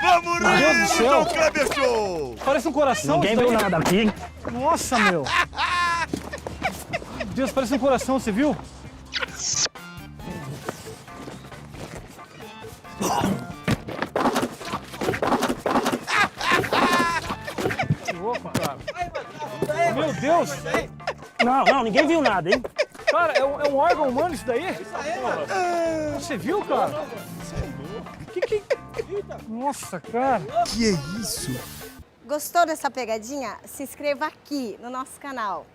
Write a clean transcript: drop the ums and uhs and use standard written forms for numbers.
Vamos Meu Deus do céu. no Kleber Show! Parece um coração. Ninguém isso viu daí. nada aqui, hein? Nossa, meu. Meu Deus, parece um coração, você viu? Que louco, cara. Meu Deus. Não, ninguém viu nada, hein? Cara, é um órgão humano isso daí? Você viu, cara? Que... Nossa, cara. Que é isso? Gostou dessa pegadinha? Se inscreva aqui no nosso canal.